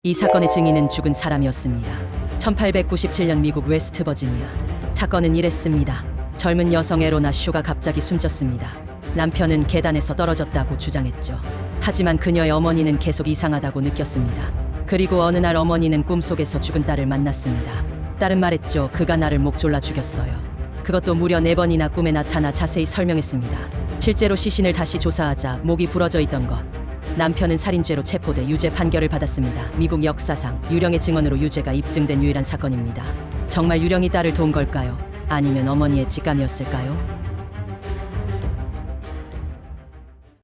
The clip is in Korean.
이 사건의 증인은 죽은 사람이었습니다. 1897년 미국 웨스트버지니아. 사건은 이랬습니다. 젊은 여성 에로나 쇼가 갑자기 숨졌습니다. 남편은 계단에서 떨어졌다고 주장했죠. 하지만 그녀의 어머니는 계속 이상하다고 느꼈습니다. 그리고 어느 날 어머니는 꿈속에서 죽은 딸을 만났습니다. 딸은 말했죠. 그가 나를 목 졸라 죽였어요. 그것도 무려 4번이나 꿈에 나타나 자세히 설명했습니다. 실제로 시신을 다시 조사하자 목이 부러져 있던 것. 남편은 살인죄로 체포돼 유죄 판결을 받았습니다. 미국 역사상 유령의 증언으로 유죄가 입증된 유일한 사건입니다. 정말 유령이 딸을 도운 걸까요? 아니면 어머니의 직감이었을까요?